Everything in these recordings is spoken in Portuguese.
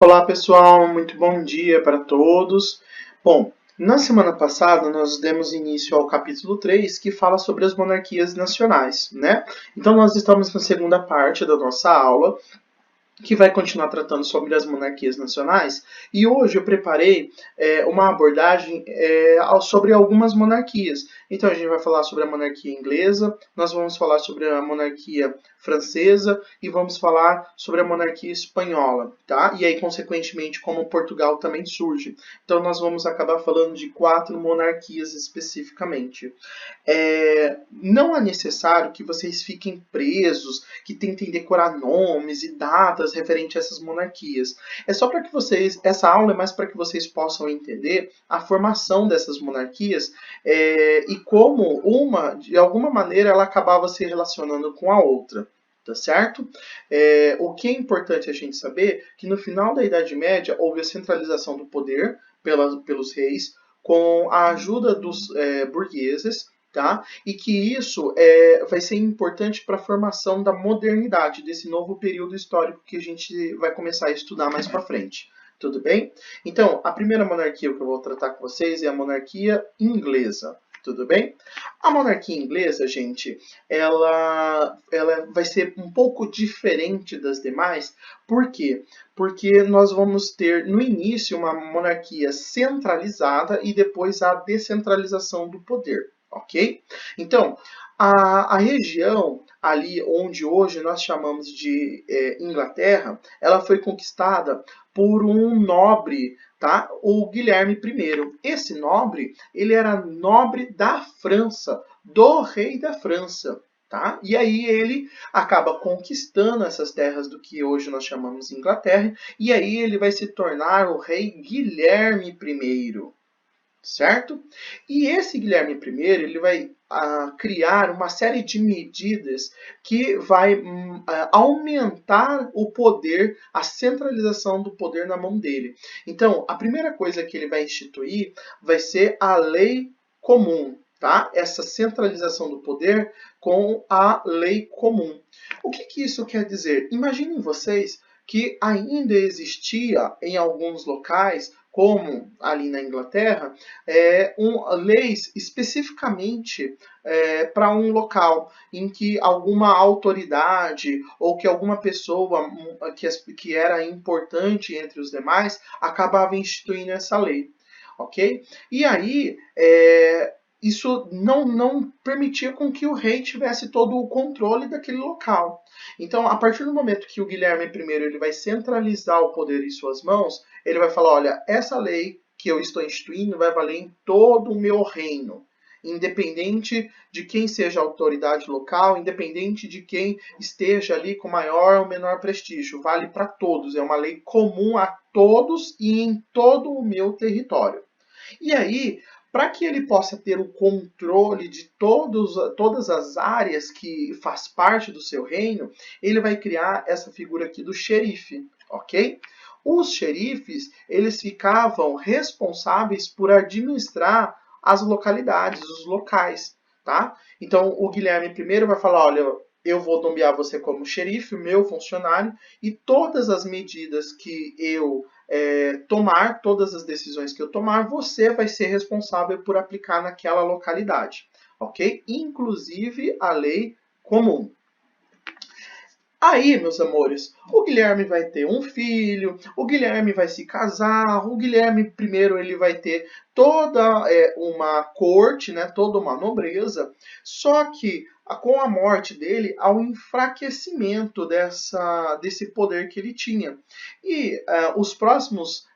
Olá pessoal, muito bom dia para todos. Bom, na semana passada nós demos início ao capítulo 3, que fala sobre as monarquias nacionais, né? Então nós estamos na segunda parte da nossa aula, que vai continuar tratando sobre as monarquias nacionais. E hoje eu preparei uma abordagem sobre algumas monarquias. Então a gente vai falar sobre a monarquia inglesa, nós vamos falar sobre a monarquia francesa e vamos falar sobre a monarquia espanhola, tá? E aí, consequentemente, como Portugal também surge. Então nós vamos acabar falando de 4 monarquias especificamente. Não é necessário que vocês fiquem presos, que tentem decorar nomes e datas referente a essas monarquias. É só para que vocês, essa aula é mais para que vocês possam entender a formação dessas monarquias e como uma, de alguma maneira, ela acabava se relacionando com a outra. Tá certo? O que é importante a gente saber que no final da Idade Média houve a centralização do poder pelos reis, com a ajuda dos burgueses, tá? E que isso vai ser importante para a formação da modernidade, desse novo período histórico que a gente vai começar a estudar mais para frente. Tudo bem? Então, a primeira monarquia que eu vou tratar com vocês é a monarquia inglesa. Tudo bem? A monarquia inglesa, gente, ela vai ser um pouco diferente das demais. Por quê? Porque nós vamos ter no início uma monarquia centralizada e depois a descentralização do poder, ok? Então, a região ali onde hoje nós chamamos de Inglaterra, ela foi conquistada por um nobre, tá? O Guilherme I. Esse nobre, ele era nobre da França, do rei da França. Tá? E aí ele acaba conquistando essas terras do que hoje nós chamamos de Inglaterra, e aí ele vai se tornar o rei Guilherme I, certo? E esse Guilherme I, ele vai criar uma série de medidas que vai aumentar o poder, a centralização do poder na mão dele. Então, a primeira coisa que ele vai instituir vai ser a lei comum, tá? Essa centralização do poder com a lei comum. O que isso quer dizer? Imaginem vocês que ainda existia em alguns locais, como ali na Inglaterra, leis especificamente para um local em que alguma autoridade ou que alguma pessoa que era importante entre os demais acabava instituindo essa lei. Ok? E aí, isso não permitia com que o rei tivesse todo o controle daquele local. Então, a partir do momento que o Guilherme I ele vai centralizar o poder em suas mãos, ele vai falar, olha, essa lei que eu estou instituindo vai valer em todo o meu reino, independente de quem seja a autoridade local, independente de quem esteja ali com maior ou menor prestígio, vale para todos, é uma lei comum a todos e em todo o meu território. E aí, para que ele possa ter o controle de todas as áreas que faz parte do seu reino, ele vai criar essa figura aqui do xerife, ok? Os xerifes, eles ficavam responsáveis por administrar as localidades, os locais, tá? Então, o Guilherme I vai falar, olha, eu vou nomear você como xerife, o meu funcionário, e todas as medidas que eu tomar, todas as decisões que eu tomar, você vai ser responsável por aplicar naquela localidade, ok? Inclusive a lei comum. Aí, meus amores, o Guilherme vai ter um filho, o Guilherme vai se casar, o Guilherme primeiro ele vai ter toda uma corte, né, toda uma nobreza, só que com a morte dele há um enfraquecimento desse poder que ele tinha. E os próximos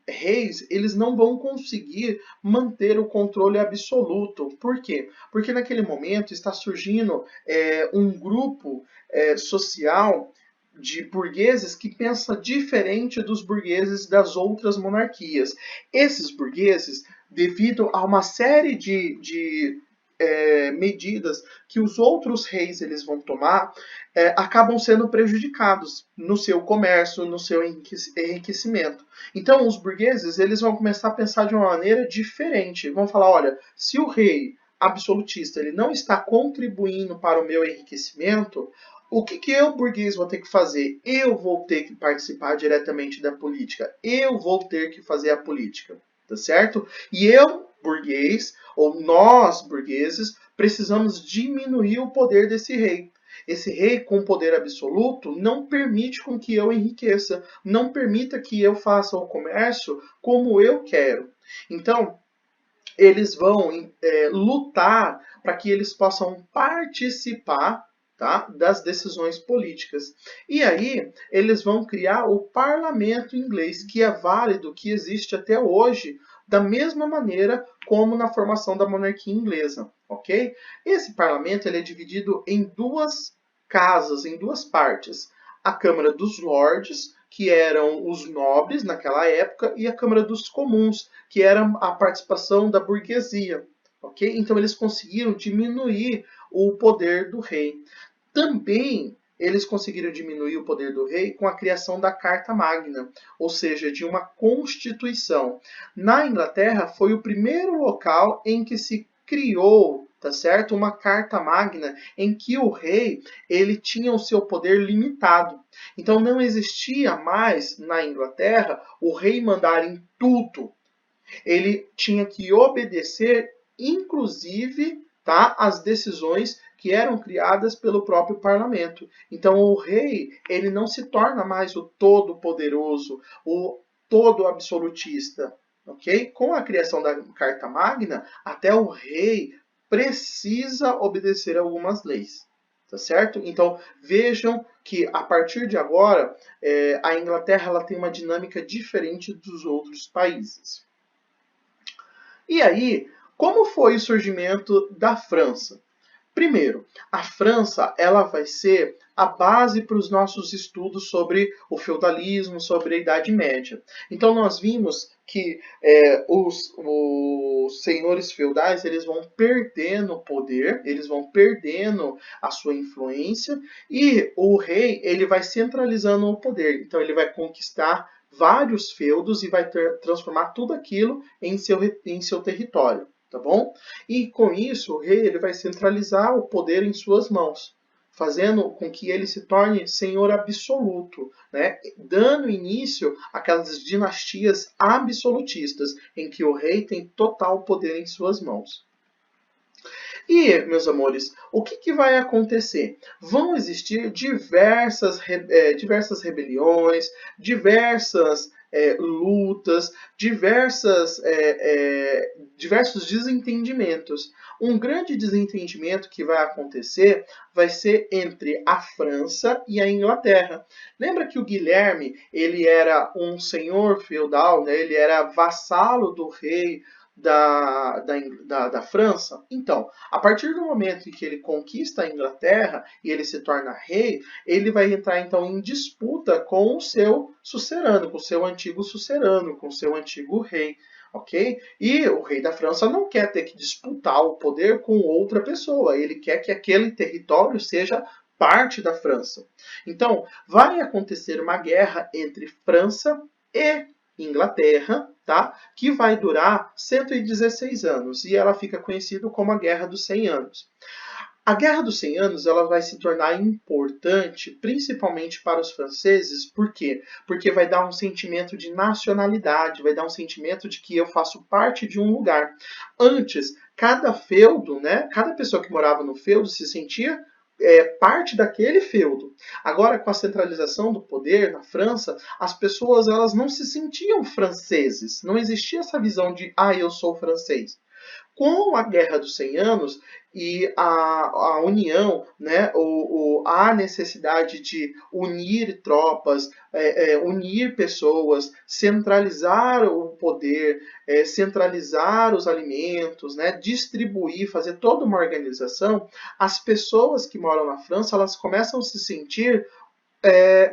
reis, eles não vão conseguir manter o controle absoluto. Por quê? Porque naquele momento está surgindo um grupo social de burgueses que pensa diferente dos burgueses das outras monarquias. Esses burgueses, devido a uma série de medidas que os outros reis eles vão tomar, acabam sendo prejudicados no seu comércio, no seu enriquecimento. Então, os burgueses eles vão começar a pensar de uma maneira diferente. Vão falar, olha, se o rei absolutista ele não está contribuindo para o meu enriquecimento, O que eu, burguês, vou ter que fazer? Eu vou ter que participar diretamente da política. Eu vou ter que fazer a política, tá certo? E eu, burguês, ou nós, burgueses, precisamos diminuir o poder desse rei. Esse rei com poder absoluto não permite com que eu enriqueça, não permita que eu faça o comércio como eu quero. Então, eles vão lutar para que eles possam participar, tá, das decisões políticas. E aí eles vão criar o parlamento inglês, que é válido, que existe até hoje, da mesma maneira como na formação da monarquia inglesa, ok? Esse parlamento ele é dividido em duas casas, em duas partes. A Câmara dos Lordes, que eram os nobres naquela época, e a Câmara dos Comuns, que era a participação da burguesia. Ok? Então eles conseguiram diminuir o poder do rei. Também eles conseguiram diminuir o poder do rei com a criação da Carta Magna, ou seja, de uma constituição. Na Inglaterra foi o primeiro local em que se criou, tá certo, uma Carta Magna em que o rei ele tinha o seu poder limitado. Então não existia mais na Inglaterra o rei mandar em tudo. Ele tinha que obedecer, inclusive, tá, as decisões que eram criadas pelo próprio parlamento. Então, o rei ele não se torna mais o todo-poderoso, o todo-absolutista. Ok? Com a criação da Carta Magna, até o rei precisa obedecer algumas leis. Tá certo? Então, vejam que a partir de agora, a Inglaterra ela tem uma dinâmica diferente dos outros países. E aí, como foi o surgimento da França? Primeiro, a França ela vai ser a base para os nossos estudos sobre o feudalismo, sobre a Idade Média. Então nós vimos que os senhores feudais eles vão perdendo poder, eles vão perdendo a sua influência e o rei ele vai centralizando o poder. Então ele vai conquistar vários feudos e vai transformar tudo aquilo em seu território. Tá bom? E com isso, o rei ele vai centralizar o poder em suas mãos, fazendo com que ele se torne senhor absoluto, né? Dando início àquelas dinastias absolutistas, em que o rei tem total poder em suas mãos. E, meus amores, o que vai acontecer? Vão existir diversas rebeliões, diversas lutas, diversos desentendimentos. Um grande desentendimento que vai acontecer vai ser entre a França e a Inglaterra. Lembra que o Guilherme ele era um senhor feudal, né? Ele era vassalo do rei da França? Então, a partir do momento em que ele conquista a Inglaterra e ele se torna rei, ele vai entrar então em disputa com o seu sucerano, com o seu antigo sucerano, com o seu antigo rei. Ok? E o rei da França não quer ter que disputar o poder com outra pessoa, ele quer que aquele território seja parte da França. Então, vai acontecer uma guerra entre França e Inglaterra, tá? Que vai durar 116 anos e ela fica conhecida como a Guerra dos 100 Anos. A Guerra dos 100 Anos ela vai se tornar importante, principalmente para os franceses, por quê? Porque vai dar um sentimento de nacionalidade, vai dar um sentimento de que eu faço parte de um lugar. Antes, cada feudo, né, cada pessoa que morava no feudo se sentia parte daquele feudo. Agora, com a centralização do poder na França, as pessoas elas não se sentiam franceses. Não existia essa visão de, eu sou francês. Com a Guerra dos 100 Anos e a união, né, a necessidade de unir tropas, unir pessoas, centralizar o poder, centralizar os alimentos, né, distribuir, fazer toda uma organização, as pessoas que moram na França elas começam a se sentir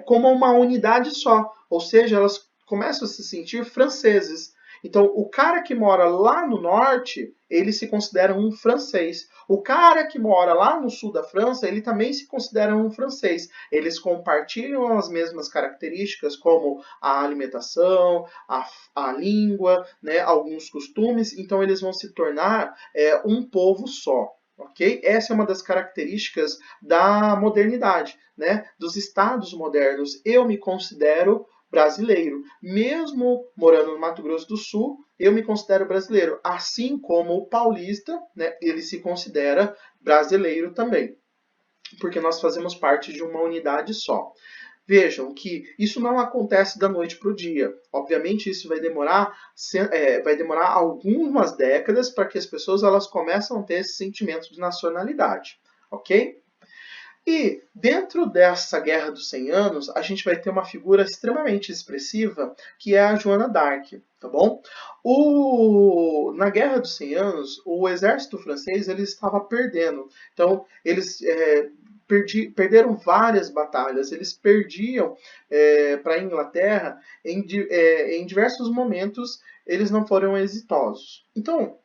como uma unidade só, ou seja, elas começam a se sentir franceses. Então, o cara que mora lá no norte, ele se considera um francês. O cara que mora lá no sul da França, ele também se considera um francês. Eles compartilham as mesmas características, como a alimentação, a língua, né, alguns costumes. Então, eles vão se tornar um povo só. ok? Essa é uma das características da modernidade, né? Dos estados modernos. Eu me considero brasileiro. Mesmo morando no Mato Grosso do Sul, eu me considero brasileiro. Assim como o paulista, né? Ele se considera brasileiro também, porque nós fazemos parte de uma unidade só. Vejam que isso não acontece da noite para o dia. Obviamente, isso vai demorar algumas décadas para que as pessoas elas começam a ter esse sentimento de nacionalidade, ok? E dentro dessa Guerra dos 100 Anos, a gente vai ter uma figura extremamente expressiva, que é a Joana d'Arc, tá bom? Na Guerra dos 100 Anos, o exército francês ele estava perdendo. Então, eles perderam várias batalhas. Eles perdiam para a Inglaterra em diversos momentos. Eles não foram exitosos. Então,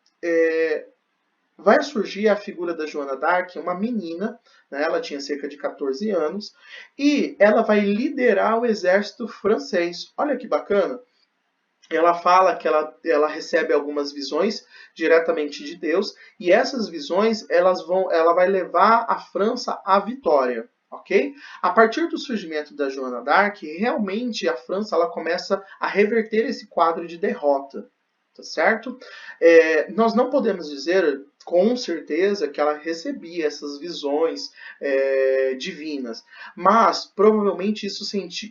vai surgir a figura da Joana d'Arc, uma menina, né, ela tinha cerca de 14 anos, e ela vai liderar o exército francês. Olha que bacana! Ela fala que ela recebe algumas visões diretamente de Deus, e essas visões ela vai levar a França à vitória. Ok? A partir do surgimento da Joana d'Arc, realmente a França ela começa a reverter esse quadro de derrota. Tá certo? Nós não podemos dizer com certeza que ela recebia essas visões divinas, mas provavelmente isso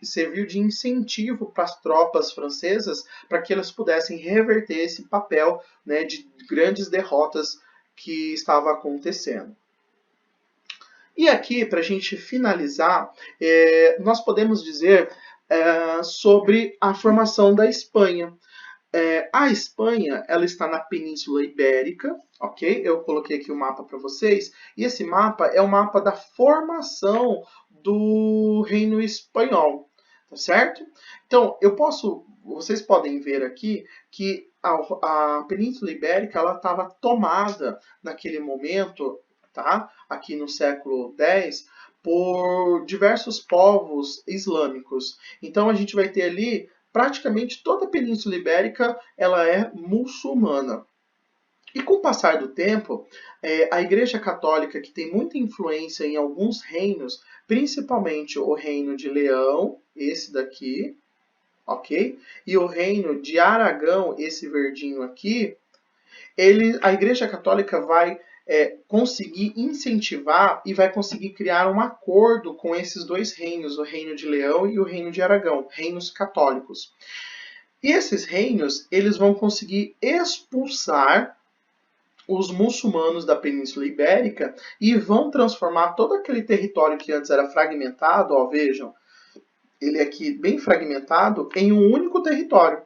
serviu de incentivo para as tropas francesas para que elas pudessem reverter esse papel, né, de grandes derrotas que estava acontecendo. E aqui, para a gente finalizar, nós podemos dizer sobre a formação da Espanha. A Espanha ela está na Península Ibérica, ok? Eu coloquei aqui o mapa para vocês, e esse mapa é o mapa da formação do Reino Espanhol, tá certo? Então, vocês podem ver aqui que a Península Ibérica ela estava tomada naquele momento, tá? Aqui no século X, por diversos povos islâmicos. Então, a gente vai ter ali praticamente toda a Península Ibérica ela é muçulmana. E com o passar do tempo, a Igreja Católica, que tem muita influência em alguns reinos, principalmente o Reino de Leão, esse daqui, ok? E o Reino de Aragão, esse verdinho aqui, a Igreja Católica vai conseguir incentivar e vai conseguir criar um acordo com esses dois reinos, o Reino de Leão e o Reino de Aragão, reinos católicos. E esses reinos, eles vão conseguir expulsar os muçulmanos da Península Ibérica e vão transformar todo aquele território que antes era fragmentado, ó, vejam, ele aqui bem fragmentado, em um único território.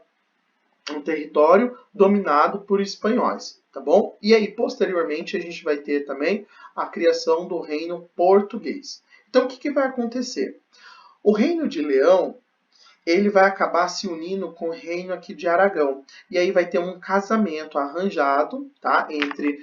Um território dominado por espanhóis, tá bom? E aí, posteriormente, a gente vai ter também a criação do reino português. Então, o que vai acontecer? O reino de Leão, ele vai acabar se unindo com o reino aqui de Aragão. E aí vai ter um casamento arranjado, tá? Entre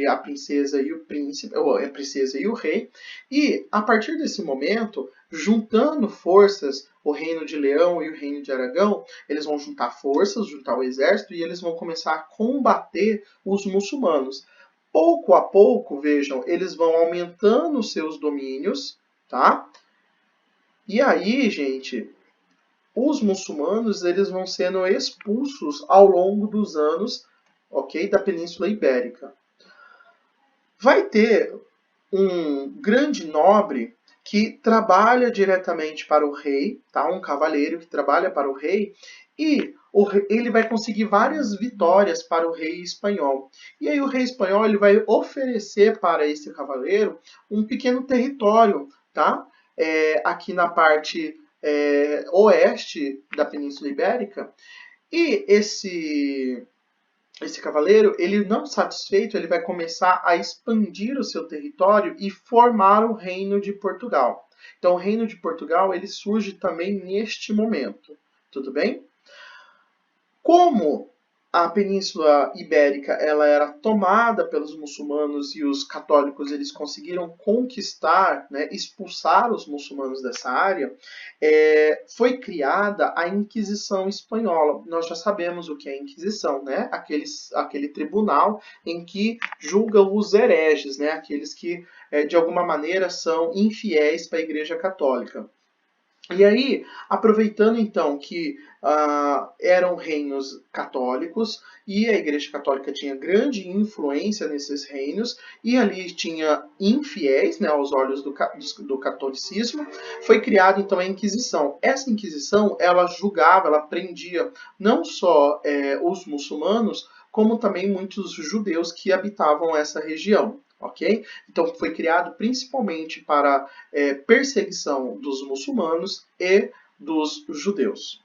a princesa e o príncipe, ou a princesa e o rei. E a partir desse momento, juntando forças, o reino de Leão e o reino de Aragão, eles vão juntar forças, juntar o exército e eles vão começar a combater os muçulmanos. Pouco a pouco, vejam, eles vão aumentando seus domínios, tá? E aí, gente, os muçulmanos eles vão sendo expulsos ao longo dos anos, ok, da Península Ibérica. Vai ter um grande nobre que trabalha diretamente para o rei, tá? Um cavaleiro que trabalha para o rei, e ele vai conseguir várias vitórias para o rei espanhol. E aí o rei espanhol ele vai oferecer para esse cavaleiro um pequeno território, tá? Aqui na parte oeste da Península Ibérica. E esse cavaleiro, ele não satisfeito, ele vai começar a expandir o seu território e formar o reino de Portugal. Então, o reino de Portugal, ele surge também neste momento. Tudo bem? Como a Península Ibérica ela era tomada pelos muçulmanos e os católicos eles conseguiram conquistar, né, expulsar os muçulmanos dessa área, foi criada a Inquisição Espanhola. Nós já sabemos o que é a Inquisição, né? Aquele tribunal em que julga os hereges, né? Aqueles que de alguma maneira são infiéis para a Igreja Católica. E aí, aproveitando então que eram reinos católicos e a Igreja Católica tinha grande influência nesses reinos e ali tinha infiéis, né, aos olhos do catolicismo, foi criada então a Inquisição. Essa Inquisição, ela julgava, ela prendia não só os muçulmanos, como também muitos judeus que habitavam essa região. Ok? Então foi criado principalmente para perseguição dos muçulmanos e dos judeus.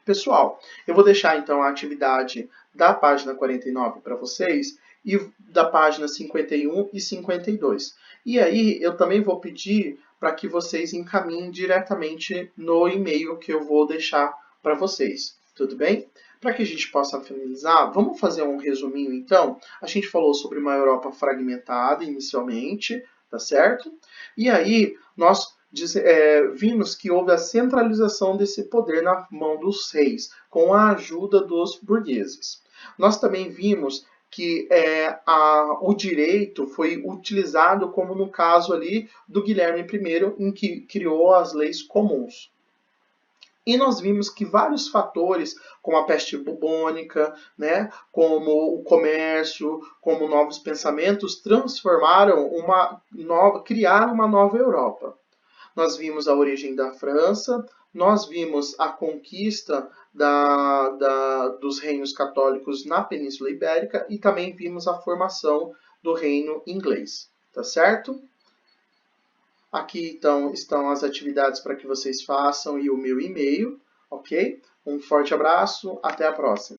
Pessoal, eu vou deixar então a atividade da página 49 para vocês e da página 51 e 52. E aí eu também vou pedir para que vocês encaminhem diretamente no e-mail que eu vou deixar para vocês. Tudo bem? Para que a gente possa finalizar, vamos fazer um resuminho então. A gente falou sobre uma Europa fragmentada inicialmente, tá certo? E aí nós vimos que houve a centralização desse poder na mão dos reis, com a ajuda dos burgueses. Nós também vimos que o direito foi utilizado como no caso ali do Guilherme I, em que criou as leis comuns. E nós vimos que vários fatores, como a peste bubônica, né, como o comércio, como novos pensamentos, criaram uma nova Europa. Nós vimos a origem da França, nós vimos a conquista dos reinos católicos na Península Ibérica e também vimos a formação do reino inglês. Tá certo? Aqui então estão as atividades para que vocês façam e o meu e-mail, ok? Um forte abraço, até a próxima.